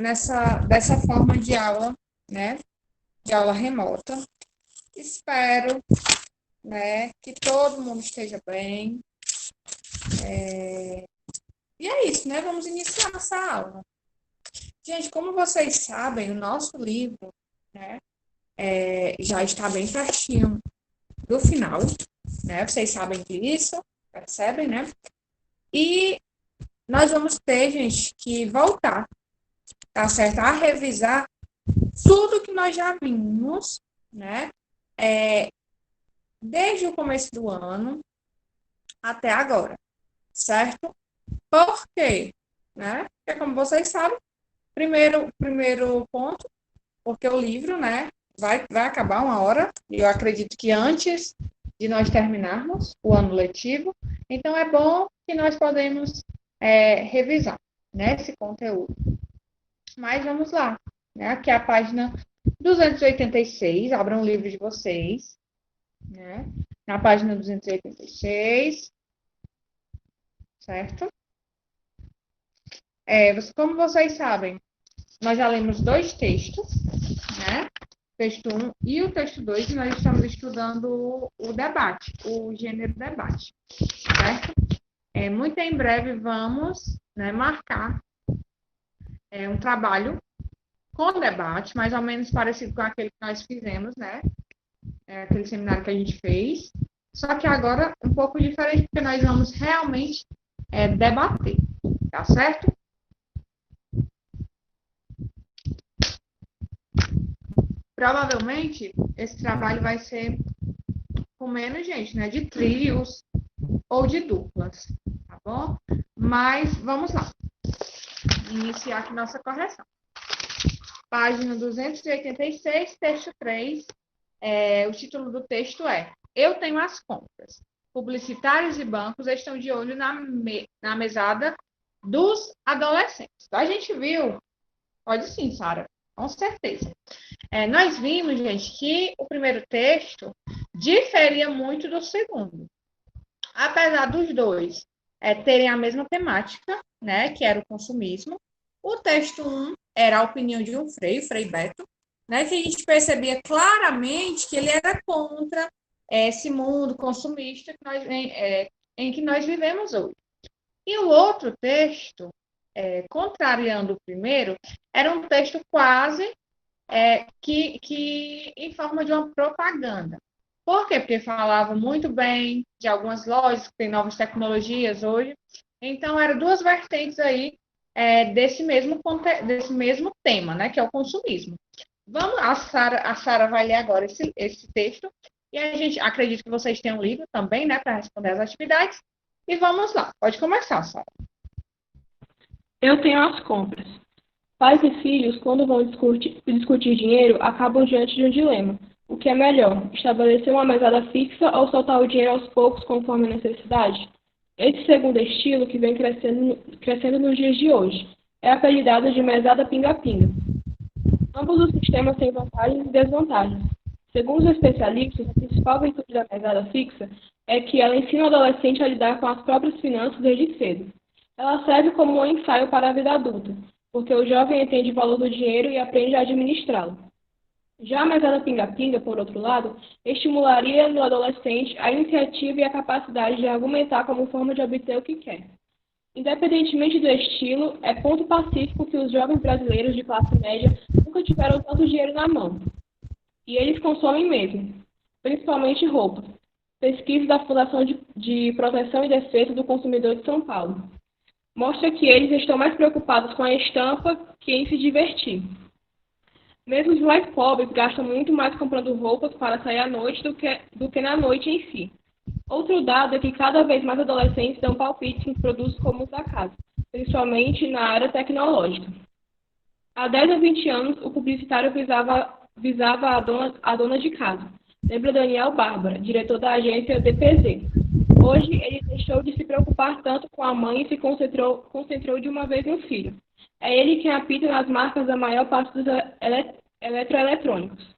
dessa forma de aula, né? De aula remota. Espero, né, que todo mundo esteja bem. E é isso, né? Vamos iniciar nossa aula. Gente, como vocês sabem, o nosso livro, né, já está bem pertinho do final, né? Vocês sabem disso, percebem, né? E nós vamos ter, gente, que voltar, tá certo? A revisar tudo que nós já vimos, né? Desde o começo do ano até agora, certo? Por quê? Né? Porque, como vocês sabem, primeiro ponto, porque o livro, né, vai acabar uma hora, e eu acredito que antes de nós terminarmos o ano letivo, então é bom que nós podemos revisar, né, esse conteúdo. Mas vamos lá, né? Aqui é a página 286, abram o livro de vocês, né? Na página 286, certo? Como vocês sabem, nós já lemos dois textos, né? O texto 1 e o texto 2, e nós estamos estudando o debate, o gênero debate, certo? Muito em breve vamos, né, marcar um trabalho com debate, mais ou menos parecido com aquele que nós fizemos, né? Aquele seminário que a gente fez. Só que agora um pouco diferente, porque nós vamos realmente debater, tá certo? Provavelmente esse trabalho vai ser com menos gente, né? De trios ou de duplas, tá bom? Mas vamos lá. Iniciar aqui nossa correção. Página 286, texto 3. O título do texto é Eu tenho as compras. Publicitários e bancos estão de olho na mesada dos adolescentes. A gente viu? Pode sim, Sara, com certeza. Nós vimos, gente, que o primeiro texto diferia muito do segundo. Apesar dos dois terem a mesma temática, né, que era o consumismo, o texto 1 era a opinião de um Frei Beto, né, que a gente percebia claramente que ele era contra esse mundo consumista em que nós vivemos hoje. E o outro texto, contrariando o primeiro, era um texto quase que em forma de uma propaganda. Por quê? Porque falava muito bem de algumas lojas que têm novas tecnologias hoje. Então, eram duas vertentes aí desse mesmo tema, né, que é o consumismo. A Sara vai ler agora esse texto, e a gente acredita que vocês tenham lido também, né, para responder as atividades. E vamos lá, pode começar, Sara. Eu tenho as compras. Pais e filhos, quando vão discutir dinheiro, acabam diante de um dilema. O que é melhor, estabelecer uma mesada fixa ou soltar o dinheiro aos poucos conforme a necessidade? Esse segundo estilo, que vem crescendo nos dias de hoje, é apelidado de mesada pinga-pinga. Ambos os sistemas têm vantagens e desvantagens. Segundo os especialistas, a principal virtude da mesada fixa é que ela ensina o adolescente a lidar com as próprias finanças desde cedo. Ela serve como um ensaio para a vida adulta, porque o jovem entende o valor do dinheiro e aprende a administrá-lo. Já a mesada pinga-pinga, por outro lado, estimularia no adolescente a iniciativa e a capacidade de argumentar como forma de obter o que quer. Independentemente do estilo, é ponto pacífico que os jovens brasileiros de classe média nunca tiveram tanto dinheiro na mão. E eles consomem mesmo, principalmente roupa. Pesquisa da Fundação de Proteção e Defesa do Consumidor de São Paulo mostra que eles estão mais preocupados com a estampa que em se divertir. Mesmo os mais pobres gastam muito mais comprando roupas para sair à noite do que na noite em si. Outro dado é que cada vez mais adolescentes dão palpites nos produtos comuns da casa, principalmente na área tecnológica. Há 10 a 20 anos, o publicitário visava a dona de casa. Lembra Daniel Bárbara, diretor da agência DPZ. Hoje, ele deixou de se preocupar tanto com a mãe e se concentrou de uma vez no filho. É ele quem apita nas marcas da maior parte dos eletroeletrônicos.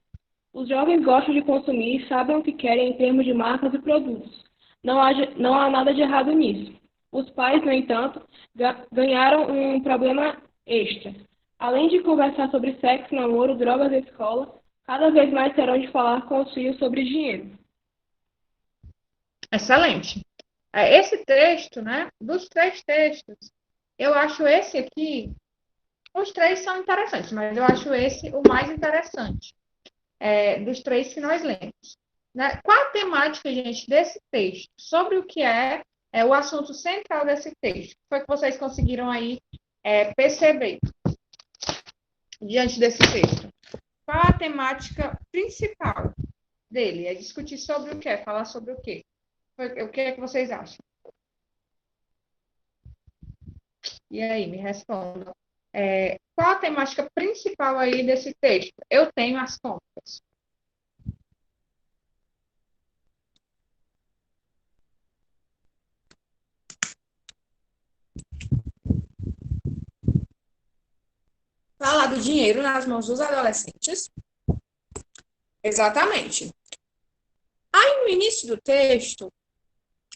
Os jovens gostam de consumir e sabem o que querem em termos de marcas e produtos. Não há nada de errado nisso. Os pais, no entanto, ganharam um problema extra. Além de conversar sobre sexo, namoro, drogas e escola, cada vez mais terão de falar com os filhos sobre dinheiro. Excelente. Esse texto, né? Dos três textos, eu acho esse aqui, os três são interessantes, mas eu acho esse o mais interessante, dos três que nós lemos. Né? Qual a temática, gente, desse texto? Sobre o que é o assunto central desse texto? Foi que vocês conseguiram aí perceber diante desse texto? Qual a temática principal dele? É discutir sobre o quê? Falar sobre o quê? O que é que vocês acham? E aí, me respondam. Qual a temática principal aí desse texto? Eu tenho as contas. Falar do dinheiro nas mãos dos adolescentes. Exatamente. Aí, no início do texto,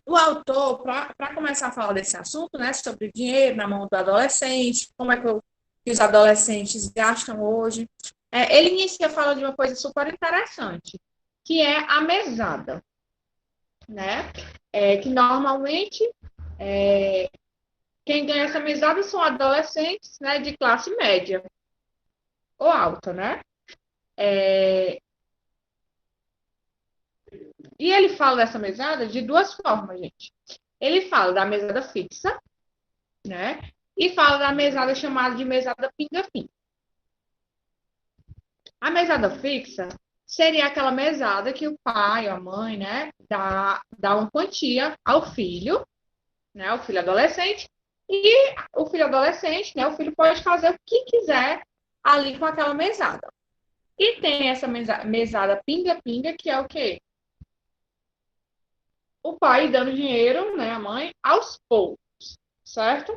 o autor, para começar a falar desse assunto, né, sobre dinheiro na mão do adolescente, como é que os adolescentes gastam hoje, ele inicia falando de uma coisa super interessante, que é a mesada, né? Que normalmente quem ganha essa mesada são adolescentes, né, de classe média ou alta, né? E ele fala dessa mesada de duas formas, gente. Ele fala da mesada fixa, né? E fala da mesada chamada de mesada pinga-pinga. A mesada fixa seria aquela mesada que o pai ou a mãe, né, dá uma quantia ao filho, né, o filho adolescente, e o filho adolescente, né, o filho pode fazer o que quiser ali com aquela mesada. E tem essa mesada pinga-pinga, que é o quê? O pai dando dinheiro, né, a mãe, aos poucos, certo?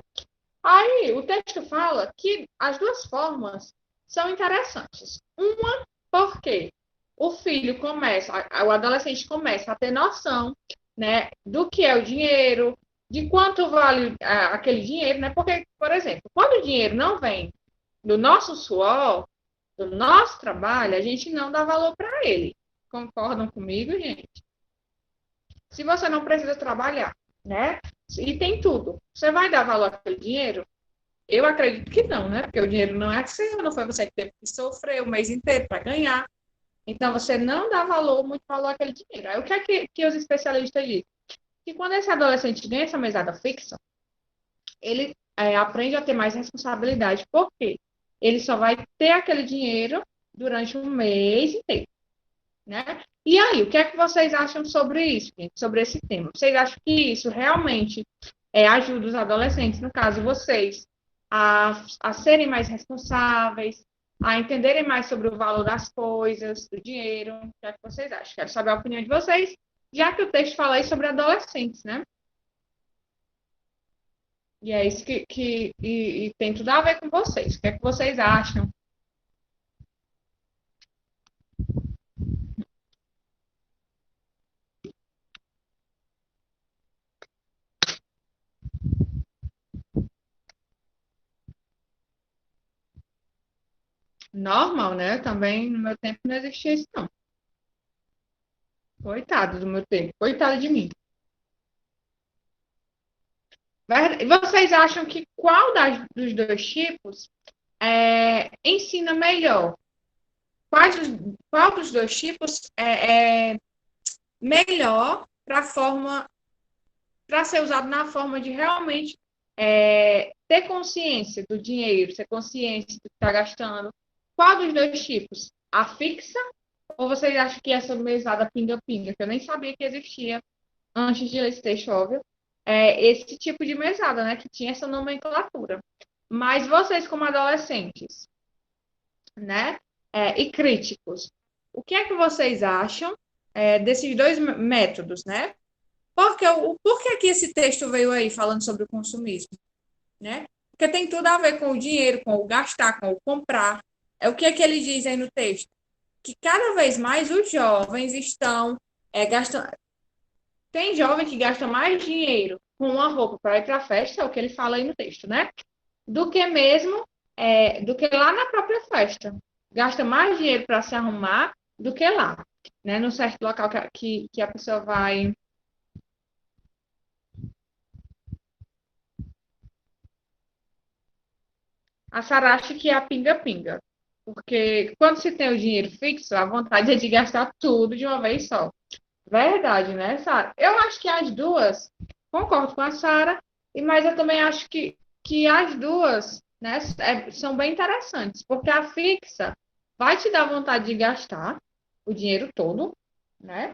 Aí o texto fala que as duas formas são interessantes. Uma, porque o filho começa, o adolescente começa a ter noção, né, do que é o dinheiro, de quanto vale aquele dinheiro, né? Porque, por exemplo, quando o dinheiro não vem do nosso suor, do nosso trabalho, a gente não dá valor para ele. Concordam comigo, gente? Se você não precisa trabalhar, né? E tem tudo. Você vai dar valor àquele dinheiro? Eu acredito que não, né? Porque o dinheiro não é seu, não foi você que teve que sofrer o mês inteiro para ganhar. Então, você não dá muito valor àquele dinheiro. Aí, o que é que os especialistas dizem? Que quando esse adolescente ganha essa mesada fixa, ele aprende a ter mais responsabilidade. Por quê? Ele só vai ter aquele dinheiro durante um mês inteiro, né? E aí, o que é que vocês acham sobre isso, gente? Sobre esse tema? Vocês acham que isso realmente ajuda os adolescentes, no caso vocês, a serem mais responsáveis, a entenderem mais sobre o valor das coisas, do dinheiro? O que é que vocês acham? Quero saber a opinião de vocês, já que o texto fala aí sobre adolescentes, né? E é isso e tem tudo a ver com vocês. O que é que vocês acham? Normal, né? Também no meu tempo não existia isso, não. Coitado do meu tempo, coitado de mim. Vocês acham que qual dos dois tipos ensina melhor? Qual dos dois tipos é melhor para ser usado na forma de realmente ter consciência do dinheiro, ter consciência do que está gastando? Qual dos dois tipos? A fixa? Ou vocês acham que essa mesada pinga-pinga, que eu nem sabia que existia antes de ler esse texto, óbvio, esse tipo de mesada, né? Que tinha essa nomenclatura. Mas vocês, como adolescentes, né? E críticos, o que é que vocês acham desses dois métodos, né? Por que que esse texto veio aí falando sobre o consumismo, né? Porque tem tudo a ver com o dinheiro, com o gastar, com o comprar. O que é que ele diz aí no texto? Que cada vez mais os jovens estão gastando. Tem jovem que gasta mais dinheiro com uma roupa para ir para a festa, é o que ele fala aí no texto, né? Do que mesmo do que lá na própria festa. Gasta mais dinheiro para se arrumar do que lá, né? No certo local que a pessoa vai. A Sara acha que é a pinga-pinga. Porque quando se tem o dinheiro fixo, a vontade é de gastar tudo de uma vez só. Verdade, né, Sara? Eu acho que as duas, concordo com a Sara, mas eu também acho que as duas, né, são bem interessantes, porque a fixa vai te dar vontade de gastar o dinheiro todo, né?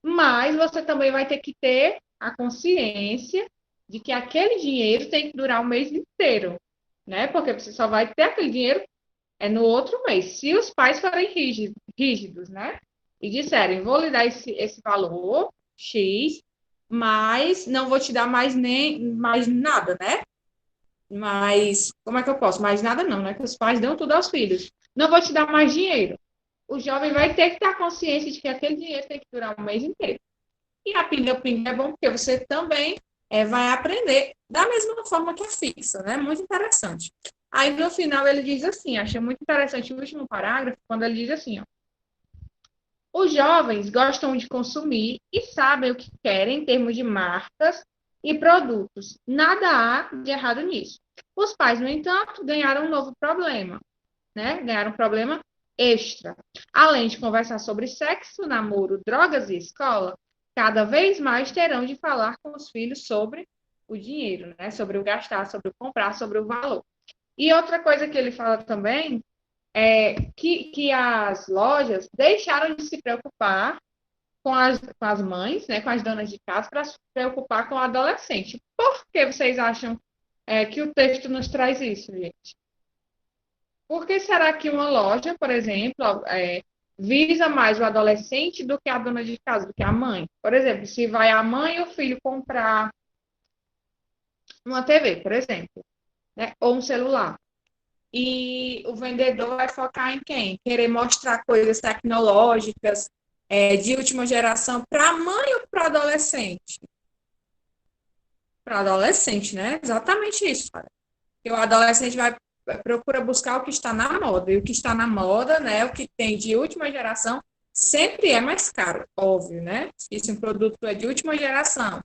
Mas você também vai ter que ter a consciência de que aquele dinheiro tem que durar o mês inteiro, né? Porque você só vai ter aquele dinheiro no outro mês. Se os pais forem rígidos, né? E disserem, vou lhe dar esse valor X, mas não vou te dar mais nada, né? Mas como é que eu posso? Mais nada não, né? Que os pais dão tudo aos filhos. Não vou te dar mais dinheiro. O jovem vai ter que ter a consciência de que aquele dinheiro tem que durar um mês inteiro. E a pinga-pinga é bom porque você também vai aprender da mesma forma que a fixa, né? Muito interessante. Aí no final ele diz assim, achei muito interessante o último parágrafo, quando ele diz assim, ó, os jovens gostam de consumir e sabem o que querem em termos de marcas e produtos. Nada há de errado nisso. Os pais, no entanto, ganharam um novo problema, né? Ganharam um problema extra. Além de conversar sobre sexo, namoro, drogas e escola, cada vez mais terão de falar com os filhos sobre o dinheiro, né? Sobre o gastar, sobre o comprar, sobre o valor. E outra coisa que ele fala também é que as lojas deixaram de se preocupar com as mães, né, com as donas de casa, para se preocupar com o adolescente. Por que vocês acham que o texto nos traz isso, gente? Por que será que uma loja, por exemplo, visa mais o adolescente do que a dona de casa, do que a mãe? Por exemplo, se vai a mãe e o filho comprar uma TV, por exemplo, né, ou um celular. E o vendedor vai focar em quem? Querer mostrar coisas tecnológicas, de última geração para a mãe ou para o adolescente? Para o adolescente, né? Exatamente isso, cara. Porque o adolescente procura buscar o que está na moda. E o que está na moda, né? O que tem de última geração, sempre é mais caro, óbvio, né? Se um produto é de última geração,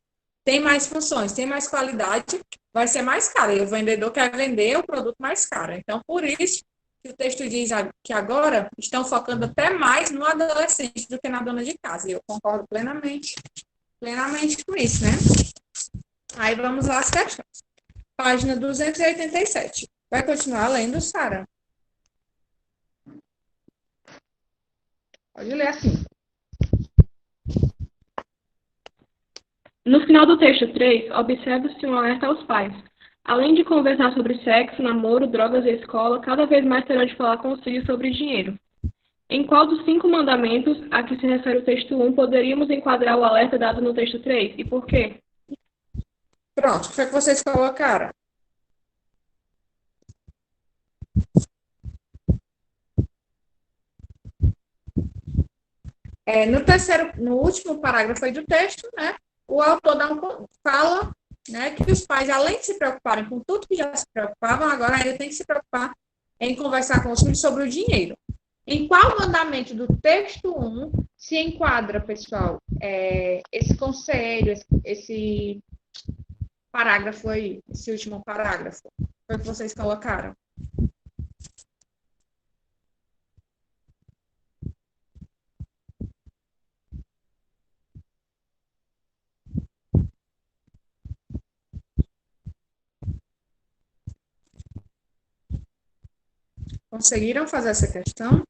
tem mais funções, tem mais qualidade, vai ser mais caro. E o vendedor quer vender o produto mais caro. Então, por isso que o texto diz que agora estão focando até mais no adolescente do que na dona de casa. E eu concordo plenamente com isso, né? Aí vamos lá as questões. Página 287. Vai continuar lendo, Sara? Pode ler assim. No final do texto 3, observa-se um alerta aos pais. Além de conversar sobre sexo, namoro, drogas e escola, cada vez mais terão de falar com os filhos sobre dinheiro. Em qual dos 5 mandamentos a que se refere o texto 1 poderíamos enquadrar o alerta dado no texto 3? E por quê? Pronto, o que foi que vocês colocaram? No último parágrafo aí do texto, né, o autor fala, né, que os pais, além de se preocuparem com tudo que já se preocupavam, agora ainda tem que se preocupar em conversar com os filhos sobre o dinheiro. Em qual mandamento do texto 1 se enquadra, pessoal, esse conselho, esse parágrafo aí, esse último parágrafo? Foi o que vocês colocaram? Conseguiram fazer essa questão?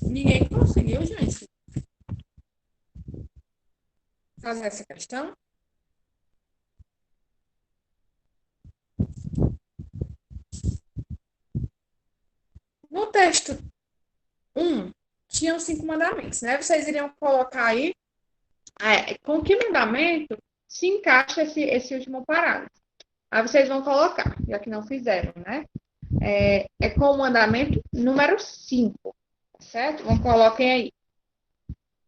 Ninguém conseguiu, gente, fazer essa questão? No texto 1, tinham 5 mandamentos, né? Vocês iriam colocar aí Com que mandamento se encaixa esse último parágrafo? Aí vocês vão colocar, já que não fizeram, né? Com o mandamento número 5, certo? Então, coloquem aí.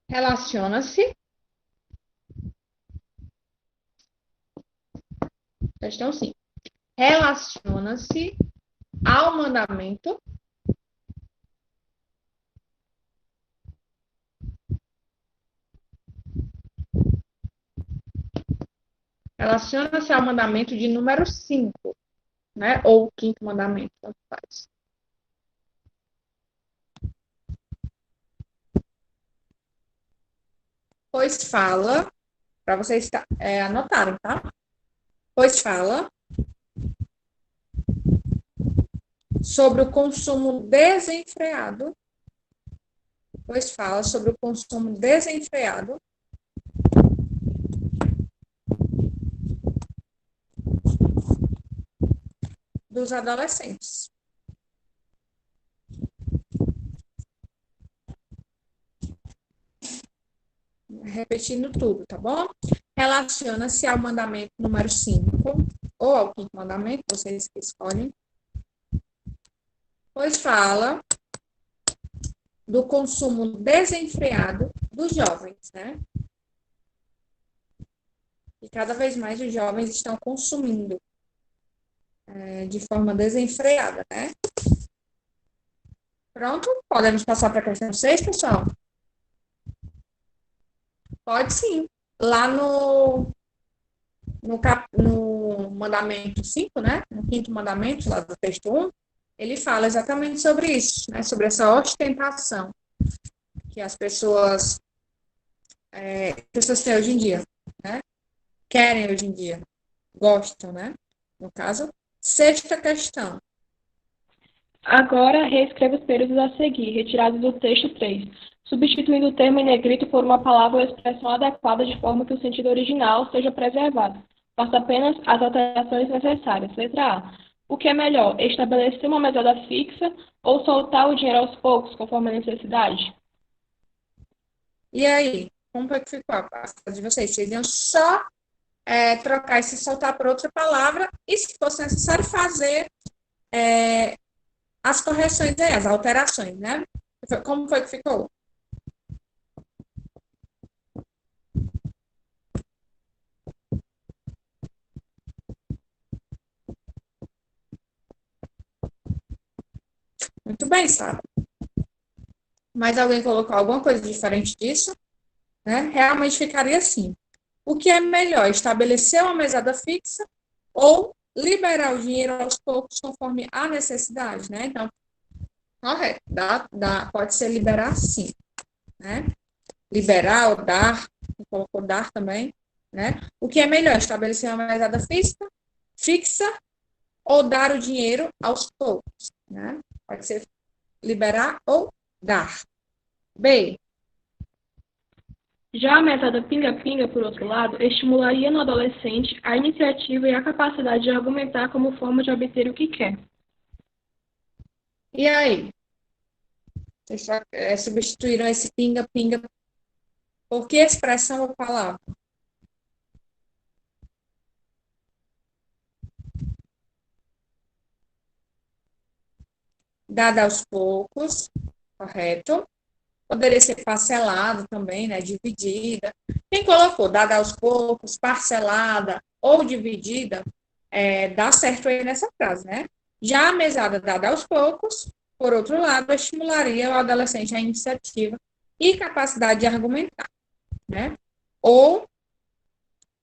Relaciona-se, questão 5. Relaciona-se ao mandamento de número 5, né? Ou o quinto mandamento, tanto faz. Pois fala, para vocês anotarem, tá? Pois fala sobre o consumo desenfreado. Pois fala sobre o consumo desenfreado dos adolescentes. Repetindo tudo, tá bom? Relaciona-se ao mandamento número 5 ou ao quinto mandamento, vocês que escolhem. Pois fala do consumo desenfreado dos jovens, né? E cada vez mais os jovens estão consumindo de forma desenfreada, né? Pronto? Podemos passar para a questão 6, pessoal? Pode sim. Lá no mandamento 5, né? No quinto mandamento, lá do texto 1, ele fala exatamente sobre isso, né? Sobre essa ostentação que as pessoas têm hoje em dia, né? Querem hoje em dia, gostam, né? No caso, sexta questão. Agora, reescreva os períodos a seguir, retirados do texto 3, substituindo o termo em negrito por uma palavra ou expressão adequada de forma que o sentido original seja preservado. Faça apenas as alterações necessárias. Letra A. O que é melhor, estabelecer uma mesada fixa ou soltar o dinheiro aos poucos, conforme a necessidade? E aí, como foi que ficou a pasta de vocês? Vocês iam só trocar e se soltar por outra palavra, e se fosse necessário fazer as correções aí, as alterações, né? Como foi que ficou? Muito bem, Sara. Mas alguém colocou alguma coisa diferente disso? Né? Realmente ficaria assim. O que é melhor, estabelecer uma mesada fixa ou liberar o dinheiro aos poucos conforme a necessidade, né? Então, correto, pode ser liberar sim, né? Liberar ou dar, colocou dar também, né? O que é melhor, estabelecer uma mesada fixa ou dar o dinheiro aos poucos, né? Pode ser liberar ou dar. B. Já a mesada pinga-pinga, por outro lado, estimularia no adolescente a iniciativa e a capacidade de argumentar como forma de obter o que quer. E aí? Vocês substituíram esse pinga-pinga por que expressão ou palavra? Dada aos poucos, correto? Poderia ser parcelado também, né? Dividida. Quem colocou dada aos poucos, parcelada ou dividida, dá certo aí nessa frase, né? Já a mesada dada aos poucos, por outro lado, estimularia o adolescente a iniciativa e capacidade de argumentar, né? Ou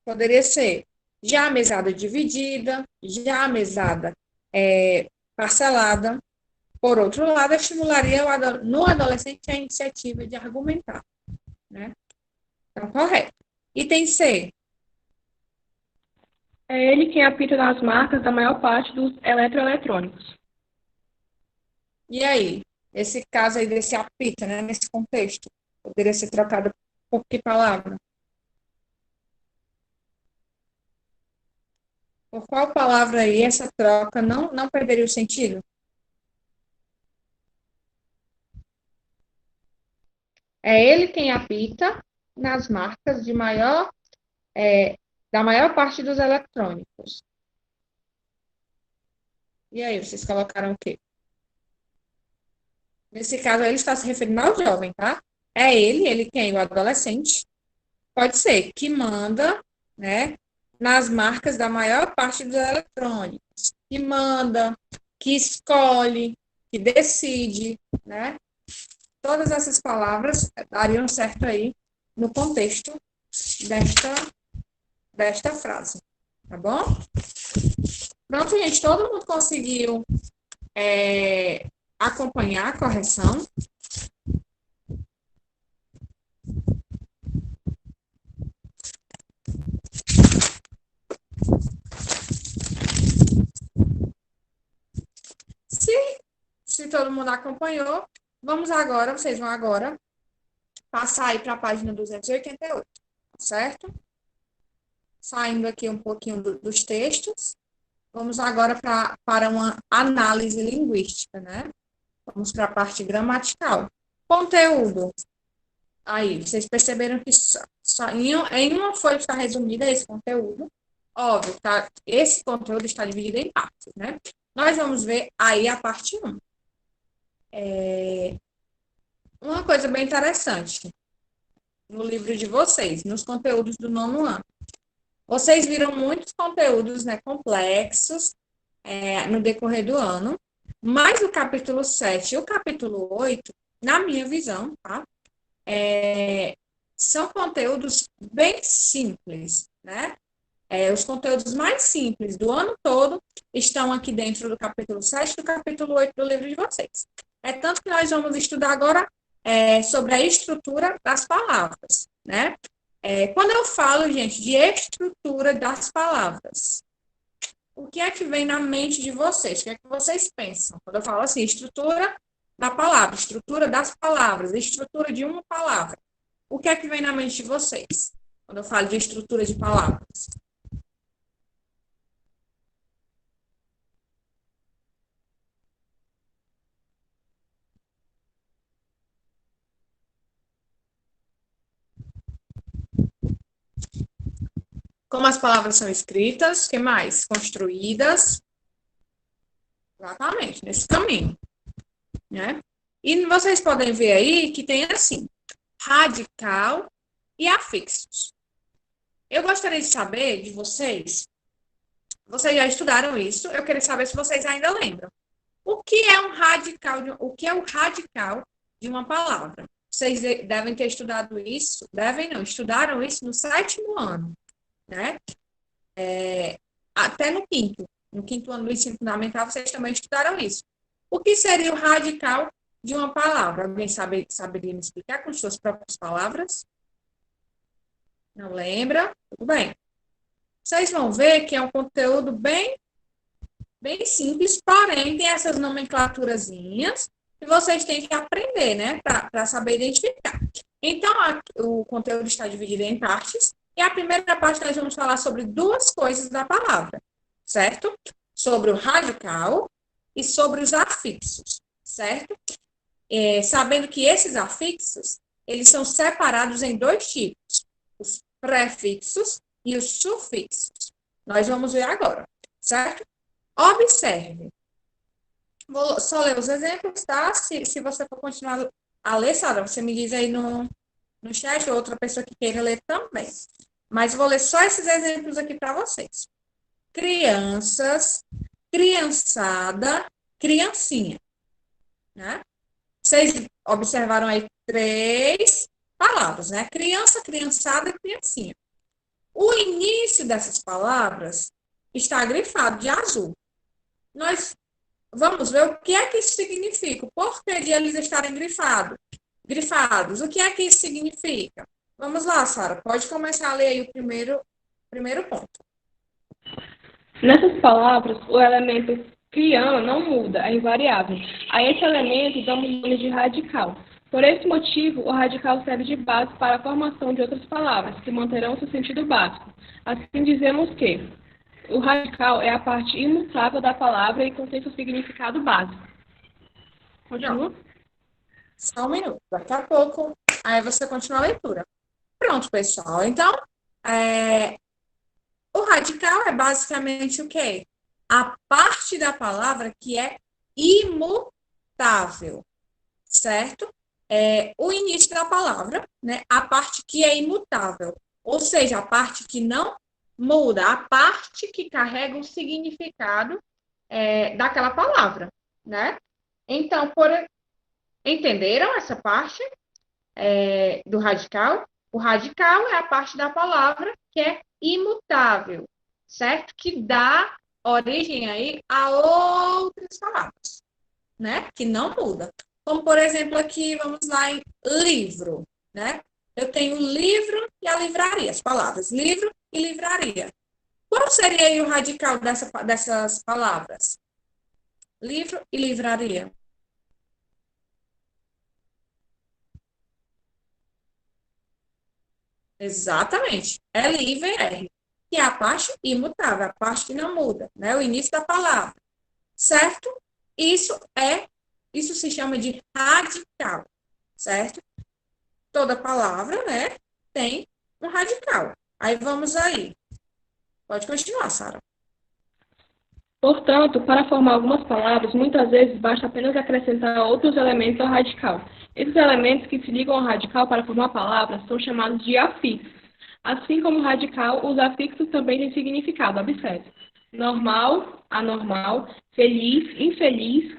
poderia ser já a mesada dividida, já a mesada parcelada. Por outro lado, estimularia no adolescente a iniciativa de argumentar, né? Então, correto. Item C. É ele quem apita nas marcas da maior parte dos eletroeletrônicos. E aí? Esse caso aí desse apita, né? Nesse contexto, poderia ser trocado por que palavra? Por qual palavra aí essa troca não perderia o sentido? É ele quem apita, nas marcas da maior parte dos eletrônicos. E aí, vocês colocaram o quê? Nesse caso, ele está se referindo ao jovem, tá? É ele quem? O adolescente. Pode ser que manda, né, nas marcas da maior parte dos eletrônicos. Que manda, que escolhe, que decide, né? Todas essas palavras dariam certo aí no contexto desta frase, tá bom? Pronto, gente, todo mundo conseguiu acompanhar a correção? Se todo mundo acompanhou, vocês vão agora passar aí para a página 288, certo? Saindo aqui um pouquinho dos textos, vamos agora para uma análise linguística, né? Vamos para a parte gramatical. Conteúdo. Aí, vocês perceberam que só em uma folha está resumida esse conteúdo. Óbvio, tá? Esse conteúdo está dividido em partes, né? Nós vamos ver aí a parte 1. Uma coisa bem interessante no livro de vocês, nos conteúdos do 9º ano. Vocês viram muitos conteúdos, né, complexos no decorrer do ano, mas o capítulo 7 e o capítulo 8, na minha visão, tá? São conteúdos bem simples, né? Os conteúdos mais simples do ano todo estão aqui dentro do capítulo 7 e do capítulo 8 do livro de vocês. Tanto que nós vamos estudar agora sobre a estrutura das palavras, né? Quando eu falo, gente, de estrutura das palavras, o que é que vem na mente de vocês? O que é que vocês pensam? Quando eu falo assim, estrutura da palavra, estrutura das palavras, estrutura de uma palavra, o que é que vem na mente de vocês? Quando eu falo de estrutura de palavras? Como as palavras são escritas, o que mais? Construídas. Exatamente, nesse caminho, né? E vocês podem ver aí que tem assim, radical e afixos. Eu gostaria de saber de vocês já estudaram isso, eu queria saber se vocês ainda lembram. O que é o radical de uma palavra? Vocês devem ter estudado isso, estudaram isso no 7º ano, né? Até no 5º. No 5º ano do ensino fundamental, vocês também estudaram isso. O que seria o radical de uma palavra? Alguém saberia me explicar com suas próprias palavras? Não lembra? Tudo bem. Vocês vão ver que é um conteúdo bem simples, porém tem essas nomenclaturazinhas que vocês têm que aprender, né? Para saber identificar. Então, o conteúdo está dividido em partes. E a primeira parte nós vamos falar sobre 2 coisas da palavra, certo? Sobre o radical e sobre os afixos, certo? Sabendo que esses afixos, eles são separados em 2 tipos, os prefixos e os sufixos. Nós vamos ver agora, certo? Observe. Vou só ler os exemplos, tá? Se você for continuar a ler, Sara, você me diz aí no chat, ou outra pessoa que queira ler também. Mas vou ler só esses exemplos aqui para vocês. Crianças, criançada, criancinha. Né? Vocês observaram aí 3 palavras, né? Criança, criançada e criancinha. O início dessas palavras está grifado de azul. Nós vamos ver o que é que isso significa. O porquê de eles estarem grifados. O que é que isso significa? Vamos lá, Sara. Pode começar a ler aí o primeiro ponto. Nessas palavras, o elemento crian não muda, é invariável. A esse elemento damos o nome de radical. Por esse motivo, o radical serve de base para a formação de outras palavras, que manterão seu sentido básico. Assim dizemos que o radical é a parte imutável da palavra e contém seu significado básico. Continua? Só um minuto. Daqui a pouco, aí você continua a leitura. Pronto, pessoal. Então, o radical é basicamente o quê? A parte da palavra que é imutável, certo? O início da palavra, né? A parte que é imutável, ou seja, a parte que não muda, a parte que carrega o significado daquela palavra, né? Então, entenderam essa parte do radical? O radical é a parte da palavra que é imutável, certo? Que dá origem aí a outras palavras, né? Que não muda. Como, por exemplo, aqui, vamos lá em livro, né? Eu tenho livro e a livraria, as palavras livro e livraria. Qual seria aí o radical dessas palavras? Livro e livraria. Exatamente. LIVR, que é a parte imutável, a parte que não muda, né? O início da palavra, certo? Isso se chama de radical, certo? Toda palavra, né, tem um radical. Aí vamos aí. Pode continuar, Sara. Portanto, para formar algumas palavras, muitas vezes basta apenas acrescentar outros elementos ao radical. Esses elementos que se ligam ao radical para formar palavras são chamados de afixos. Assim como o radical, os afixos também têm significado, observe. Normal, anormal, feliz, infeliz,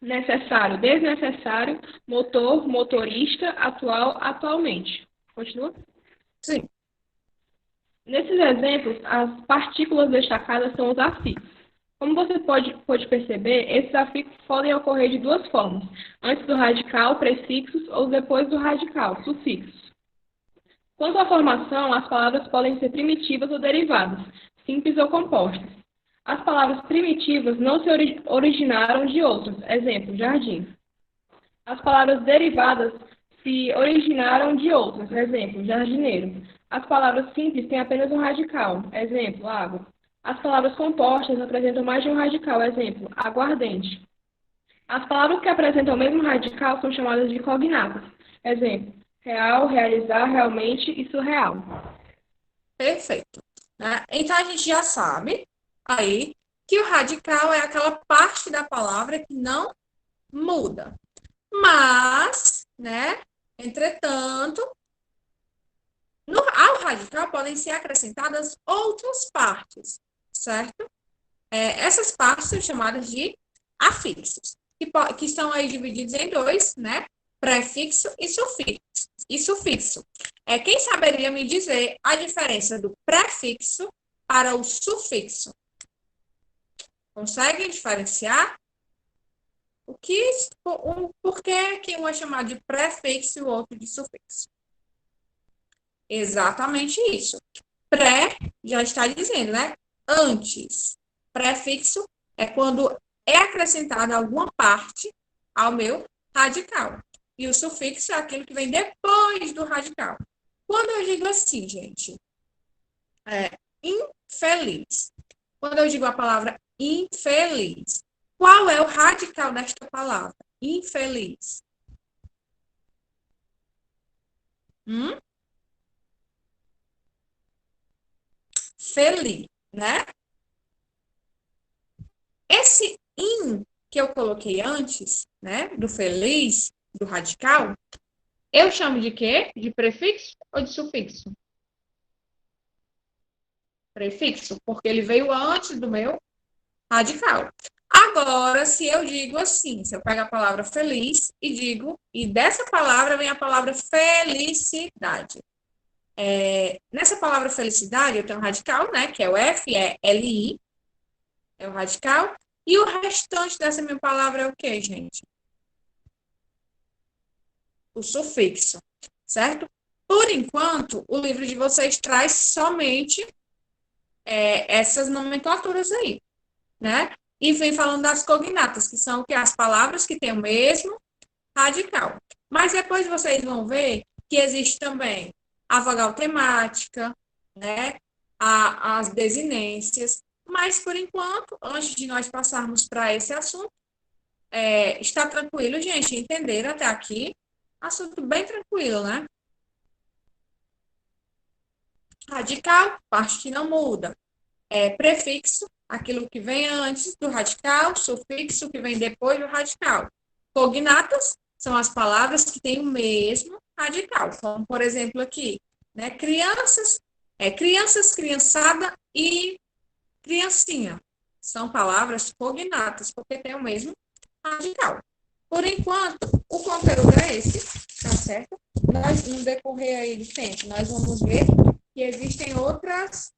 necessário, desnecessário, motor, motorista, atual, atualmente. Continua? Sim. Nesses exemplos, as partículas destacadas são os afixos. Como você pode perceber, esses afixos podem ocorrer de duas formas: antes do radical, prefixos, ou depois do radical, sufixos. Quanto à formação, as palavras podem ser primitivas ou derivadas, simples ou compostas. As palavras primitivas não se originaram de outras, exemplo, jardim. As palavras derivadas se originaram de outras, exemplo, jardineiro. As palavras simples têm apenas um radical, exemplo, água. As palavras compostas apresentam mais de um radical, exemplo, aguardente. As palavras que apresentam o mesmo radical são chamadas de cognatas, exemplo, real, realizar, realmente e surreal. Perfeito. Né? Então, a gente já sabe aí que o radical é aquela parte da palavra que não muda. Mas, né, entretanto, ao radical podem ser acrescentadas outras partes, certo? Essas partes são chamadas de afixos, que estão aí divididos em dois, né? Prefixo e sufixo. Quem saberia me dizer a diferença do prefixo para o sufixo? Conseguem diferenciar? Por que um é chamado de prefixo e o outro de sufixo? Exatamente isso. Pré já está dizendo, né? Antes. Prefixo é quando é acrescentada alguma parte ao meu radical. E o sufixo é aquilo que vem depois do radical. Quando eu digo assim, gente, infeliz. Quando eu digo a palavra infeliz, qual é o radical desta palavra? Infeliz. Feliz, né? Esse in que eu coloquei antes, né, do feliz, do radical, eu chamo de quê? De prefixo ou de sufixo? Prefixo, porque ele veio antes do meu radical. Agora, se eu digo assim, se eu pego a palavra feliz e digo, e dessa palavra vem a palavra felicidade. Nessa palavra felicidade, eu tenho um radical, né, que é o F-E-L-I, é o radical, e o restante dessa minha palavra é o quê, gente? O sufixo, certo? Por enquanto, o livro de vocês traz somente essas nomenclaturas aí, né? E vem falando das cognatas, que são as palavras que têm o mesmo radical. Mas depois vocês vão ver que existe também a vogal temática, né? As desinências. Mas, por enquanto, antes de nós passarmos para esse assunto, está tranquilo, gente? Entenderam até aqui? Assunto bem tranquilo, né? Radical, parte que não muda. Prefixo, aquilo que vem antes do radical. Sufixo, que vem depois do radical. Cognatas são as palavras que têm o mesmo radical. Como, por exemplo, aqui, né? Crianças, criançada e criancinha. São palavras cognatas, porque têm o mesmo radical. Por enquanto, o conteúdo é esse, tá certo? Nós, no decorrer aí do tempo, nós vamos ver que existem outras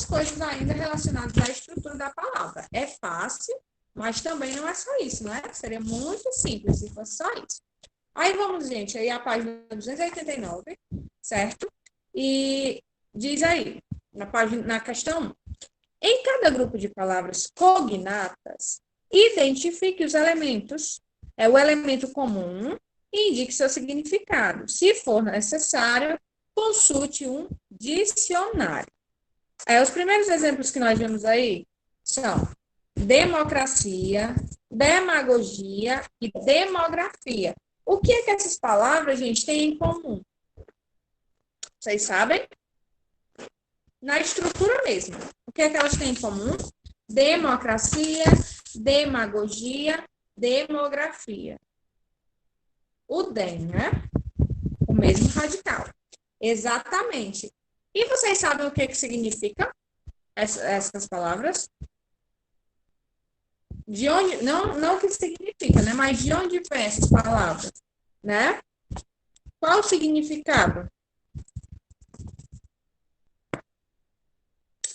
coisas ainda relacionadas à estrutura da palavra. É fácil, mas também não é só isso, né? Seria muito simples se fosse só isso. Aí vamos, gente, aí a página 289, certo? E diz aí, na questão 1, em cada grupo de palavras cognatas, identifique os elementos, o elemento comum e indique seu significado. Se for necessário, consulte um dicionário. Os primeiros exemplos que nós vemos aí são democracia, demagogia e demografia. O que é que essas palavras, gente, têm em comum? Vocês sabem? Na estrutura mesmo. O que é que elas têm em comum? Democracia, demagogia, demografia. O DEM, né? O mesmo radical. Exatamente. E vocês sabem o que significa essas palavras? De onde, não o que significa, né? Mas de onde vem essas palavras, né? Qual o significado?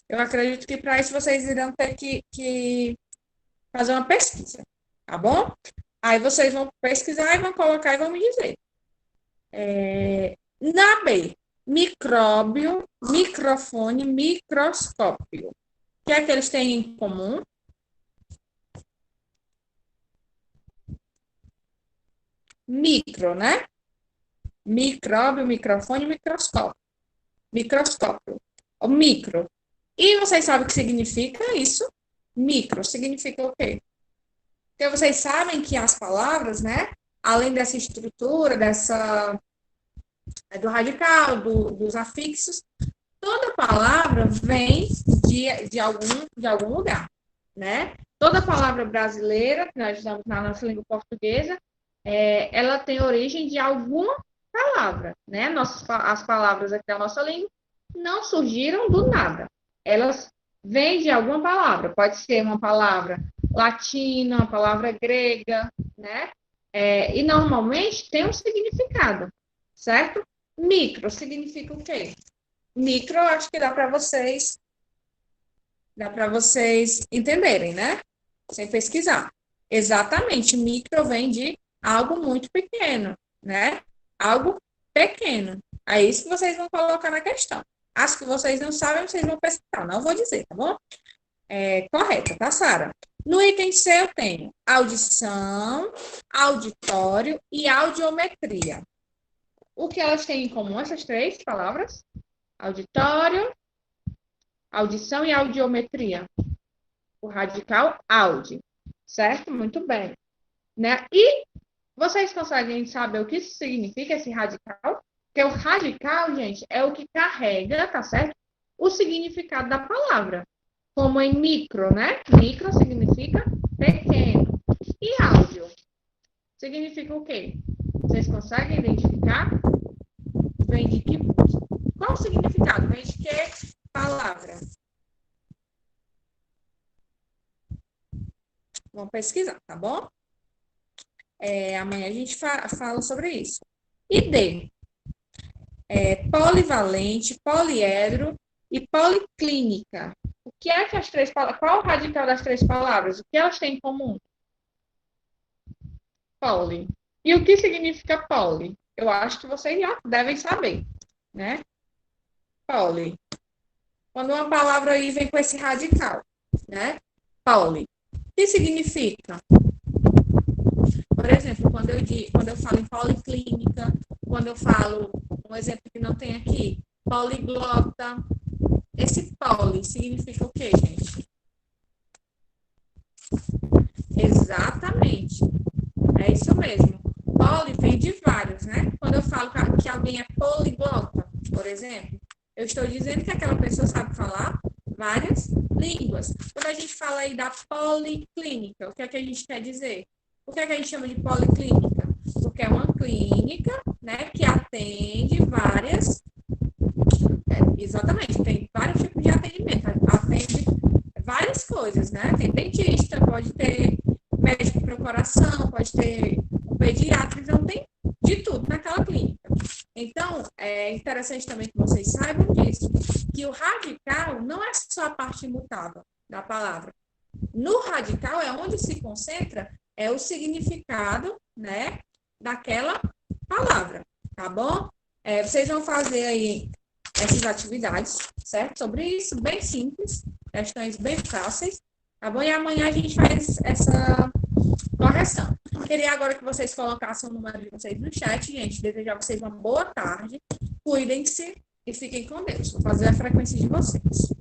Eu acredito que para isso vocês irão ter que fazer uma pesquisa, tá bom? Aí vocês vão pesquisar e vão colocar e vão me dizer. Na B, micróbio, microfone, microscópio. O que é que eles têm em comum? Micro, né? Micróbio, microfone, microscópio. Microscópio. O micro. E vocês sabem o que significa isso? Micro significa o quê? Porque vocês sabem que as palavras, né? Além dessa estrutura, do radical, dos afixos, toda palavra vem de algum lugar, né? Toda palavra brasileira, que nós usamos na nossa língua portuguesa, ela tem origem de alguma palavra, né? As palavras aqui da nossa língua não surgiram do nada. Elas vêm de alguma palavra. Pode ser uma palavra latina, uma palavra grega, né? E normalmente tem um significado, certo? Micro significa o quê? Micro, eu acho que dá para vocês entenderem, né? Sem pesquisar. Exatamente, micro vem de algo muito pequeno, né? Algo pequeno. É isso que vocês vão colocar na questão. As que vocês não sabem, vocês vão pesquisar. Não vou dizer, tá bom? Correta, tá, Sara? No item C eu tenho audição, auditório e audiometria. O que elas têm em comum, essas três palavras? Auditório, audição e audiometria. O radical audi, certo? Muito bem. Né? E vocês conseguem saber o que isso significa, esse radical? Porque o radical, gente, é o que carrega, tá certo? O significado da palavra. Como em micro, né? Micro significa pequeno. E áudio significa o quê? Vocês conseguem identificar? Vem de que? Qual o significado? Vem de que palavra? Vamos pesquisar, tá bom? Amanhã a gente fala sobre isso. E D. Polivalente, poliedro e policlínica. O que é que as três palavras... Qual o radical das três palavras? O que elas têm em comum? Poli. E o que significa poli? Eu acho que vocês já devem saber, né? Poli. Quando uma palavra aí vem com esse radical, né? Poli. O que significa? Por exemplo, quando eu falo em policlínica, quando eu falo, um exemplo que não tem aqui, poliglota. Esse poli significa o quê, gente? Exatamente. É isso mesmo. Poli vem de vários, né? Quando eu falo que alguém é poliglota, por exemplo. Eu estou dizendo que aquela pessoa sabe falar várias línguas. Quando a gente fala aí da policlínica, o que é que a gente quer dizer? Por que é que a gente chama de policlínica? Porque é uma clínica, né, que atende várias, exatamente, tem vários tipos de atendimento, atende várias coisas, né? Tem dentista, pode ter médico para o coração, pode ter um pediatra, então tem de tudo naquela clínica. Então, é interessante também que vocês saibam disso, que o radical não é só a parte imutável da palavra. No radical é onde se concentra o significado, né, daquela palavra, tá bom? Vocês vão fazer aí essas atividades, certo? Sobre isso, bem simples, questões bem fáceis, tá bom? E amanhã a gente faz essa correção. Queria agora que vocês colocassem o número de vocês no chat, gente. Desejar a vocês uma boa tarde. Cuidem-se e fiquem com Deus. Vou fazer a frequência de vocês.